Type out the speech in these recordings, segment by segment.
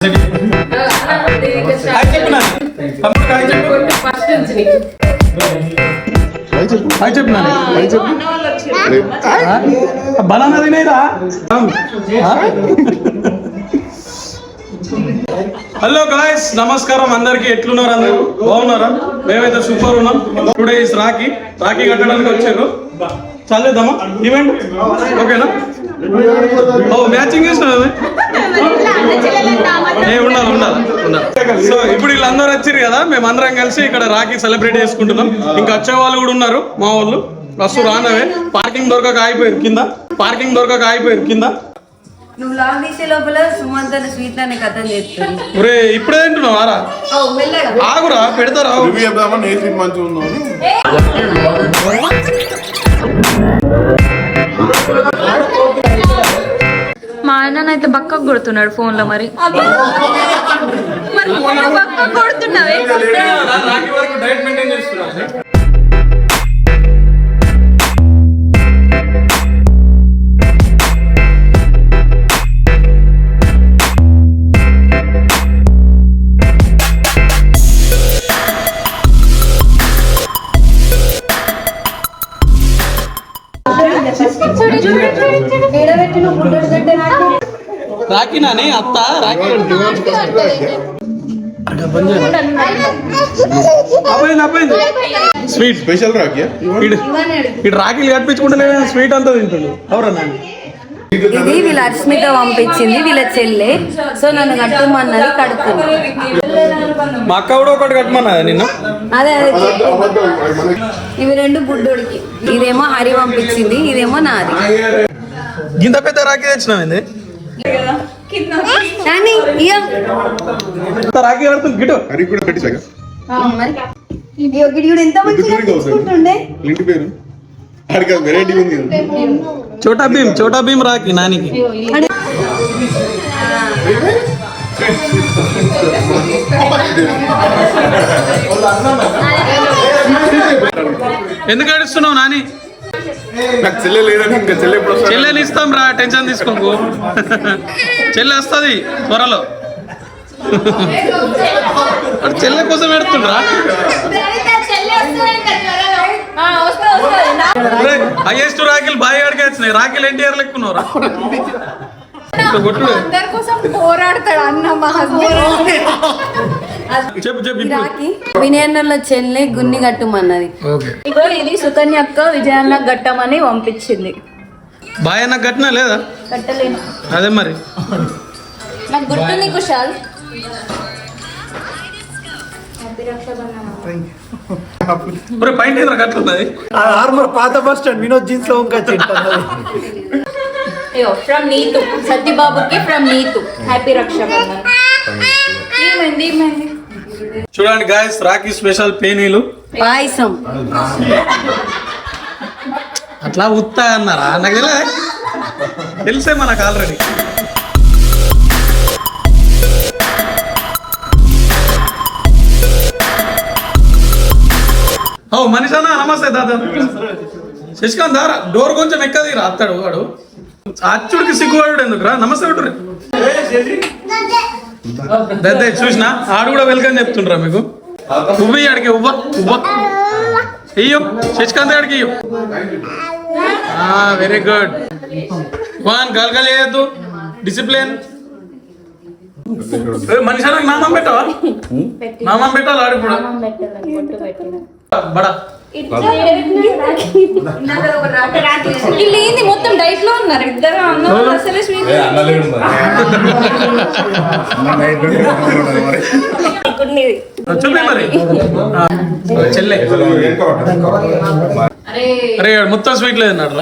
Banana తినేదా? Hello guys, నమస్కారం అందరికి. ఎట్లున్నారు అందరు? బాగున్నారా? మేమైతే సూపర్ ఉన్నాం. టుడే ఇస్ రాఖీ కట్టడానికి వచ్చారు. చల్లేద్దామా ఈవెంట్? ఓకేనా? మ్యాచింగ్ ఉండాలి. సో ఇప్పుడు వీళ్ళందరూ వచ్చారు కదా, మేము అందరం కలిసి ఇక్కడ రాఖీ సెలబ్రేట్ చేసుకుంటున్నాం. ఇంకా వచ్చే వాళ్ళు కూడా ఉన్నారు, మా వాళ్ళు బస్సు రానవే. పార్కింగ్ దొరకక ఆగిపోయారు కింద. నువ్వు లాగ్ తీసే లోపల సుమంత్ అనే స్వీట్ అనే కథ చేస్తుంది. ఒరే ఇప్పుడే తింటున్నావు ఆరా? ఆగురా, పెడతారా? మా ఆయననైతే బక్కకు కొడుతున్నాడు ఫోన్ లో. మరి బక్కకు కొడుతున్నావే. రాఖీ నాని అత్త రాఖీ స్వీట్ స్పెషల్ రాఖీ. ఇటు రాఖీలు కట్టించుకుంటే స్వీట్ అంతా తింటుండు. ఎవరా నాని? ఇది వీళ్ళ అర్స్మిత పంపించింది, వీళ్ళ చెల్లె. సో నన్ను కట్టమన్నది, కడుతుంది. మా అక్క కూడా ఒకటి కట్టమన్నది నిన్న. అదే ఇవి రెండు బుడ్డోడికి. ఇదేమో హరి పంపించింది, ఇదేమో నాది. ఇంత పెద్ద రాఖీ తెచ్చినామైంది. రాఖీ కడుతుంది గిటు. ఎంత మంచిగా చోటా భీమ్ రాఖీ నానికి. ఎందుకు ఏడుస్తున్నావు నాని? చెల్లెని ఇస్తాం రా, టెన్షన్ తీసుకోకు. చెల్లె వస్తుంది త్వరలో. చెల్లె కోసం పెడుతుండ్రా? హైయెస్ట్ రాఖీలు బాగా అడిగి వచ్చినాయి. రాఖీలు ఎన్టీఆర్ లెక్కున్నారా? వినయన్నల చెల్లె గున్ని కట్టమన్నది. ఇది సుకన్య అక్క విజయన్న గట్టమని పంపించింది. బాయ్ అన్న కట్టినా లేదా? కట్టలేను. అదే మరి నాకు గుర్తుంది కుషాల్. పైన కట్టున్నది. పాత బస్ స్టాండ్ వినోద్ జీన్స్ లో ఫ్రమ్ నీతు సత్యబాబుకి ఫ్రమ్ నీతు హ్యాపీ రక్షాబంధన్. ఏమైంది? చూడండి గాయస్, రాఖీ స్పెషల్ పేనీలు పాయసం. అట్లా ఉత్తా అన్నారా? నాకు తెలిసే మనకు ఆల్రెడీ. ఓ మనిషన్నా, నమస్తే దాదా. శశికాంత్ దారా, డోర్ కొంచెం ఎక్కది రా. అత్తాడు వాడు అచ్చుడికి సిగ్గువాడు ఎందుకురా? నమస్తే పెట్టు. దద్దే చూసినా ఆడు కూడా వెల్కమ్ చెప్తుండ్రా మీకు. ఉవ్వి ఆడికి ఉవ్వ అయ్యో శశికాంత్ ఆడికి ఇయ్యో. Very good. వన్ కలగలేదు, డిసిప్లిన్. మనిషి నామం పెట్టవా? నామం పెట్టాలి ఆడికి కూడా. బడా వీళ్ళు మొత్తం డైట్ లో ఉన్నారు ఇద్దరు. అసలు చూపి మరి చెల్లె. అరే మొత్తం స్వీట్ లేదు అన్నాడు.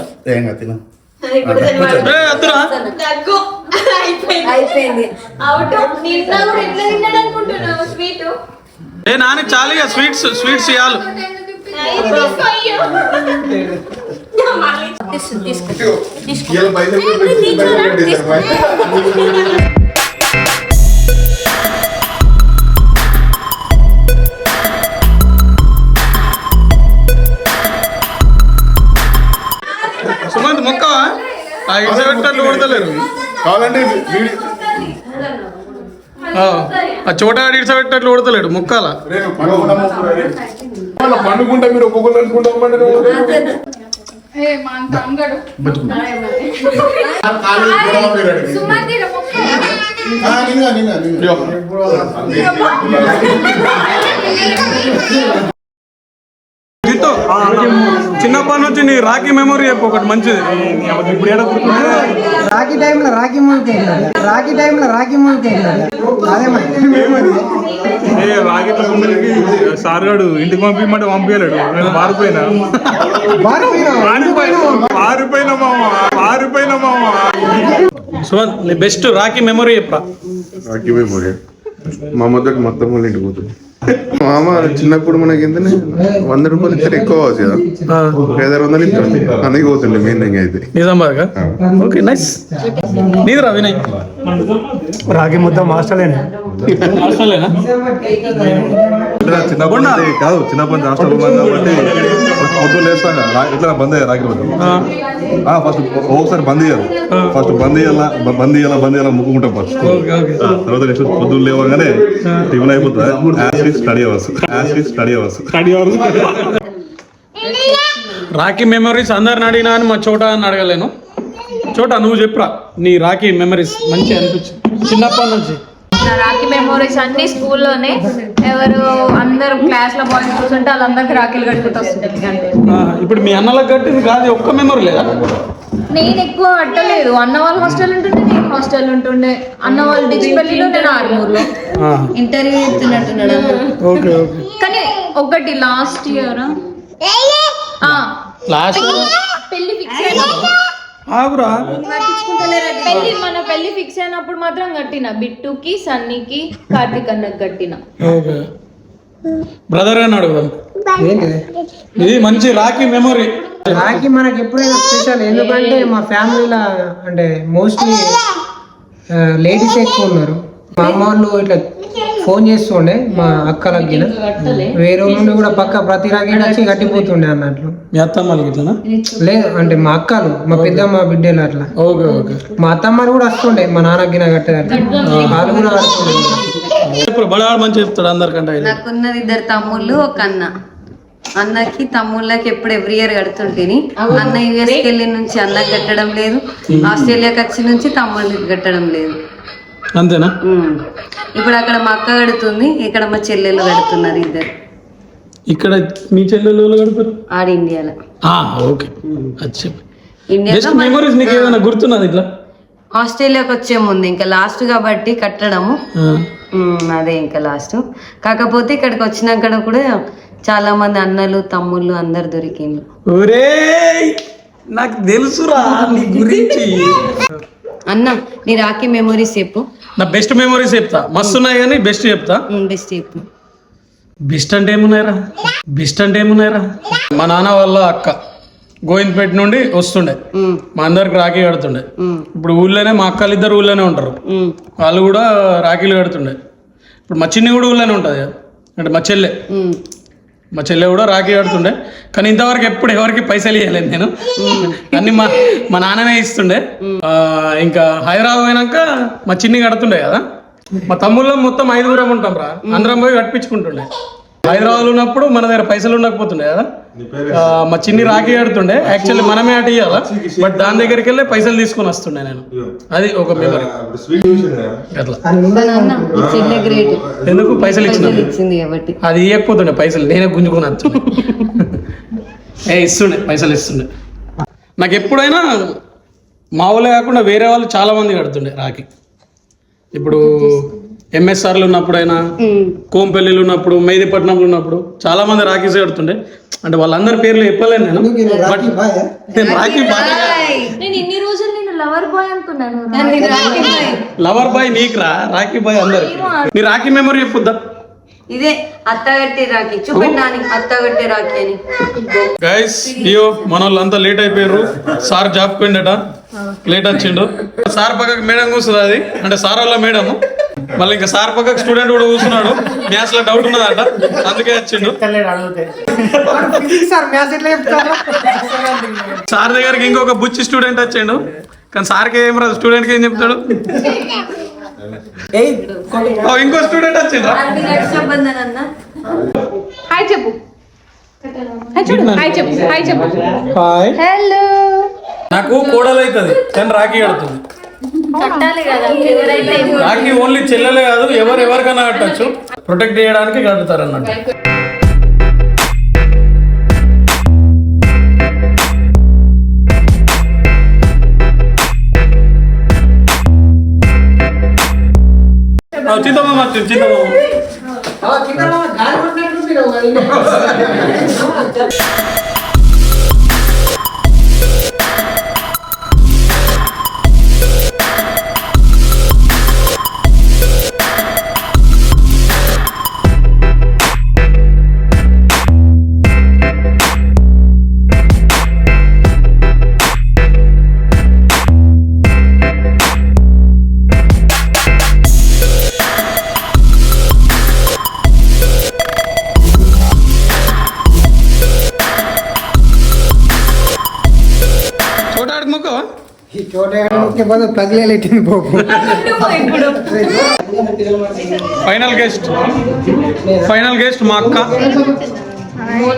ఏ నాని చాలు స్వీట్స్ ఇవ్వాలి. సుమంత్ మొక్కవా? ఇన్సెక్టర్లు కొడతలేరు. కావాలంటే ఆ చోట ఇడిస పెట్టినట్లు కొడతలేడు ముక్కాల. పండుకుంటే మీరు ఒక్కొక్కరు అనుకుంటాం. చిన్నప్పటి నుంచి నీ రాఖీ మెమొరీ చెప్పు ఒకటి మంచిది. రాఖీ టైంలో రాఖీ మూలకి అదే రాగిట్ల ముందరికి సార్ గారు ఇంటికి పంపించమంటే పంపించలేడు. నేను పారిపోయినా మామ. సుమన్ నీ బెస్ట్ రాఖీ మెమొరీ చెప్పరా? రాఖీ మెమొరీ మా మొదటి మొత్తం వాళ్ళ ఇంటికి పోతుంది. మామ చిన్నప్పుడు మనకి ఏంటంటే 100 రూపాయలు ఇద్దరు ఎక్కువ కావచ్చు కదా, 500 ఇస్తుంది. అందుకే పోతుండే మెయిన్ థింగ్ అయితే. నిజామాబాద్. Okay nice. నీదిరా వినయ్? రాగి ముద్ద హాస్టలేనా? చిన్నప్పుడు కాదు, చిన్నప్పుడు హాస్టల్ కాబట్టి పొద్దున్న లేస్తాను ఇట్లా బంద్ అయ్యారు రాఖీ ముద్ద. ఫస్ట్ ఒకసారి బంద్ చేయాలి, బంద్ చేయాలా ముక్కుంటాం ఫస్ట్. తర్వాత నెక్స్ట్ పొద్దున్న లేవగానే టిఫిన్ అయిపోతుంది. Study hours. రాఖీ మెమరీస్ అందరిని అడిగినా అని మా చోట అని అడగలేను. చోట నువ్వు చెప్పురా నీ రాఖీ మెమరీస్ మంచి అనిపించింది చిన్నప్పటి నుంచి. నా రాఖీ మెమోరీస్ అన్ని స్కూల్లోనే. ఎవరు అందరు క్లాస్ లో బాయ్స్ కూర్చుంటే వాళ్ళందరికి రాఖీలు కట్టుకుంటూ వస్తుంది. ఇప్పుడు మీ అన్నలకు కట్టింది కాదు, ఒక్క మెమరీ లేదా? నేను ఎక్కువ కట్టలేదు. అన్న వాళ్ళు హాస్టల్ ఉంటుండే, నేను హాస్టల్ ఉంటుండే. అన్న వాళ్ళు డిగ్రీపల్లిలో, నేను ఆర్మూర్లో. ఇంటర్వ్యూ ఇస్తున్నట్టున్నాడు. Okay okay. కానీ ఒకటి లాస్ట్ ఇయర్ పెళ్లి ఫిక్స్ అయినప్పుడు ఆగురా. మన పెళ్లి ఫిక్స్ అయినప్పుడు మాత్రం కట్టిన. బిట్టుకి, సన్నీకి, కార్తీక్ అన్నకి కట్టిన. ఓకే బ్రదర్ అని అడుగుదాం. ఇది మంచి రాఖీ మెమొరీ. రాఖీ మనకి ఎప్పుడైనా స్పెషల్. ఎందుకంటే మా ఫ్యామిలీలో అంటే మోస్ట్లీ లేడీస్ ఎక్కువ ఉన్నారు. మా అమ్మ వాళ్ళు ఇట్లా ఫోన్ చేస్తుండే మా అక్కలకి వేరే నుండి కూడా పక్క ప్రతి రాఖీ వచ్చి కట్టిపోతుండే అన్నట్లు. మీ అత్తమ్మలకి ఇట్లా లేదు అంటే మా అక్కలు, మా పెద్దమ్మ బిడ్డలు అట్లా. Okay okay. మా అత్తమ్మలు కూడా వస్తుండే మా నాన్నకి కట్టేదాన్ని. వాళ్ళు కూడా కడుతుండే. ఇప్పుడు బడాడు మంచి చెప్తాడు అందరికంటే. నాకున్నది 2 తమ్ముళ్ళు, ఒక అన్న. అన్నకి తమ్ముళ్ళకి ఎప్పుడు ఎవ్రీ ఇయర్ కడుతుంటేని. అన్న యూఎస్కి వెళ్ళి నుంచి అన్నకి కట్టడం లేదు, ఆస్ట్రేలియాకి వచ్చి నుంచి తమ్ముళ్ళకి కట్టడం లేదు. అంతేనా? ఇప్పుడు అక్కడ మా అక్క కడుతుంది, ఇక్కడ మా చెల్లెలు కడుతున్నారు ఇద్దరు. ఇక్కడ మీ చెల్లెలు కడతారు ఆడ ఇండియాలో. ఓకే. బెస్ట్ మెమరీస్ నీకు ఏమైనా గుర్తున్నది ఇట్లా? ఆస్ట్రేలియాకి వచ్చే ముందు ఇంకా లాస్ట్ కాబట్టి కట్టడము అదే ఇంకా లాస్ట్. కాకపోతే ఇక్కడికి వచ్చినాక కూడా చాలా మంది అన్నలు తమ్ముళ్ళు అందరు దొరికిండ్రు. ఒరే నాకు తెలుసురా నీ గురించి. అన్న నీ రాఖీ మెమరీస్ చెప్పు. నా బెస్ట్ మెమరీస్ చెప్తా. మస్తు ఉన్నాయి కానీ బెస్ట్ చెప్తా. బెస్ట్ చెప్పు. బెస్ట్ అంటే ఏమున్నాయిరా? మా నాన్న వాళ్ళ అక్క గోవిందపేట నుండి వస్తుండే, మా అందరికి రాఖీ కడుతుండే. ఇప్పుడు ఊళ్ళోనే మా అక్కలు ఇద్దరు ఊళ్ళోనే ఉంటారు, వాళ్ళు కూడా రాఖీలు కడుతుండే. ఇప్పుడు మా చిన్ని కూడా ఊళ్ళోనే ఉంటుంది అంటే మా చెల్లె కూడా రాఖీ కడుతుండే. కానీ ఇంతవరకు ఎప్పుడు ఎవరికి పైసలు ఇవ్వలేదు నేను, అన్ని మా నాన్ననే ఇస్తుండే. ఇంకా హైదరాబాద్ పోయినాక మా చిన్ని కడుతుండే కదా. మా తమ్ముళ్ళ మొత్తం 5 ఉంటాం రా, అందరం పోయి కట్టించుకుంటుండే. హైదరాబాద్ ఉన్నప్పుడు మన దగ్గర పైసలు ఉండకపోతుండే కదా, మా చిన్ని రాఖీ కడుతుండే. యాక్చువల్లీ మనమే అటు ఇవ్వాలా, బట్ దాని దగ్గరికి వెళ్ళి పైసలు తీసుకొని వస్తుండే నేను. అది ఒక మెమరీ. అట్లా ఎందుకు పైసలు ఇచ్చింది కాబట్టి అది ఇవ్వకపోతుండే పైసలు, నేనే గుంజుకొని వస్తుండే. పైసలు ఇస్తుండే. నాకు ఎప్పుడైనా మా ఊళ్ళో కాకుండా వేరే వాళ్ళు చాలా మంది కడుతుండే రాఖీ. ఇప్పుడు ఎంఎస్ఆర్లు ఉన్నప్పుడైనా, కోంపల్లిలు ఉన్నప్పుడు, మెహదీపట్నంలో ఉన్నప్పుడు చాలా మంది రాఖీస్ కడుతుండే. అంటే వాళ్ళందరి పేర్లు చెప్పలేను నేను, బట్ నేను రాఖీ బాయ్. నేను ఇన్ని రోజులు నేను లవర్ బాయ్ అనుకున్నాను. లవర్ బాయ్ నీకురా, రాఖీ బాయ్ అందరికి. నీ రాఖీ మెమరీ చెప్పుద్దా? ఇదే అత్తగట్టి రాఖీ చూపెట్టానికి, అత్తగట్టి రాఖీ అని. గైస్ అయ్యో మన వాళ్ళంతా లేట్ అయిపోయారు. సార్ జాబ్ పోయిండట, లేట్ వచ్చిండు. సార్ పక్కకు మేడం కూర్చుంది, అది అంటే సార్ వాళ్ళ మేడం. మళ్ళీ ఇంకా సార్ పక్కకు స్టూడెంట్ కూడా కూర్చున్నాడు, మ్యాథ్స్ లో డౌట్ ఉన్నదట, అందుకే వచ్చిండు. సార్ దగ్గరికి ఇంకొక బుచ్చి స్టూడెంట్ వచ్చిండు, కానీ సార్కి ఏం రాదు, స్టూడెంట్కి ఏం చెప్తాడు? ఇంకో స్టూడెంట్ వచ్చిండ్రా రక్షాబంధన్ అన్న హాయ్ చెప్పు హాయ్ చూడు హాయ్ చెప్పు హాయ్ చెప్పు హాయ్ హలో నాకు కోడలు అవుతుంది కానీ రాఖీ కడుతుంది. కట్టాలి కదా ఎవరైతే రాఖీ ఓన్లీ చెల్లెలే కాదు ఎవరికైనా కట్టచ్చు. ప్రొటెక్ట్ చేయడానికి కడుతారు అన్నట్టు. చిత్తమ్మ ఫైనల్ గెస్ట్ మా అక్క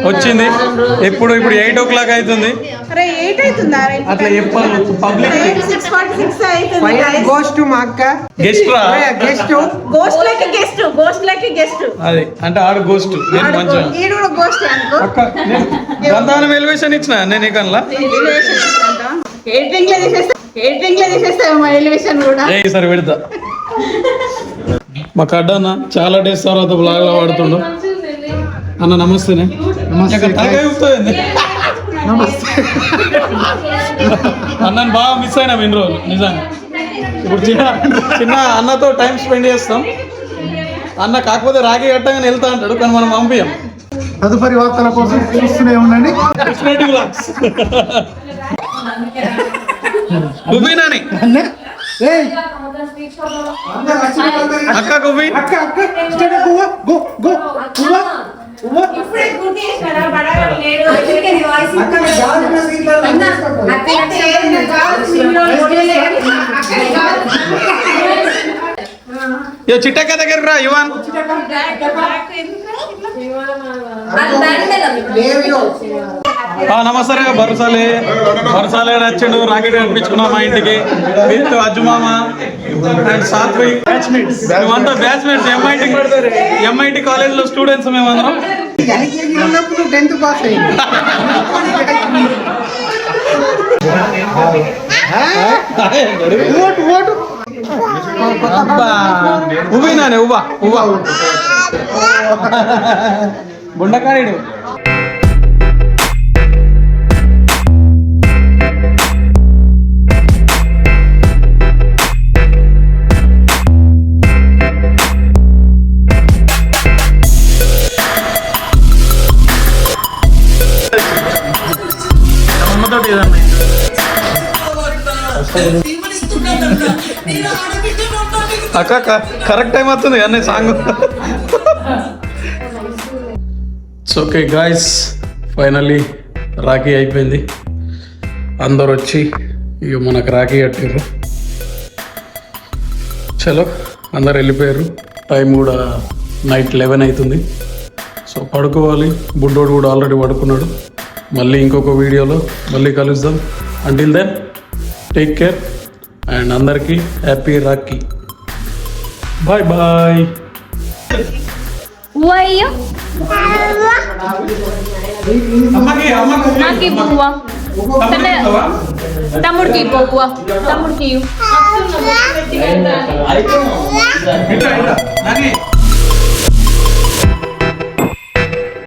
వచ్చింది. ఇప్పుడు 8 o'clock అవుతుంది. అట్లా చెప్పాలి పబ్లిక్ అది అంటే ఆడు గోస్ట్. నేను మంచిగా గ్రంథానం ఎలివేషన్ ఇచ్చిన నేను ఇకల్లా సరే పెడతా. మా కడ్డ అన్న చాలా డేస్ తర్వాత బ్లాగ్ లో వాడుతుండు. అన్న నమస్తేనే. అన్నని బాగా మిస్ అయినా ఇన్ని రోజులు నిజంగా. ఇప్పుడు చిన్న అన్నతో టైం స్పెండ్ చేస్తాం. అన్న కాకపోతే రాఖీ కట్టగానే వెళ్తా అంటాడు కానీ మనం పంపించాం. తదుపరి వార్తల కోసం చూస్తూనే ఉండండి. కుబీనాని అక్క కుబీ చిట్టక్క దగ్గర రా యువన్. నమస్తే బరసాలే వచ్చిండు. రాకెట్ కనిపించుకున్నాం మా ఇంటికి విత్ అజ్మామ అండ్ సాత్విక్. మేమంతా బ్యాచ్మేట్స్ ఎంఐటి కాలేజ్ లో స్టూడెంట్స్ మేమందరం. ఉబీనానే ఉబా బుండకాడు. అక్క కరెక్ట్ టైం అవుతుంది అన్నీ song. Okay guys, finally Rakhi అయిపోయింది. అందరు వచ్చి ఇక మనకు రాఖీ కట్టారు. చలో అందరు వెళ్ళిపోయారు. టైం కూడా నైట్ 11 అవుతుంది. సో పడుకోవాలి. బుడ్డోడు కూడా ఆల్రెడీ పడుకున్నాడు. మళ్ళీ ఇంకొక వీడియోలో మళ్ళీ కలుద్దాం. Until then take care and అందరికీ హ్యాపీ రాఖీ. Bye bye. తమ్ముడికి తమ్ముడికి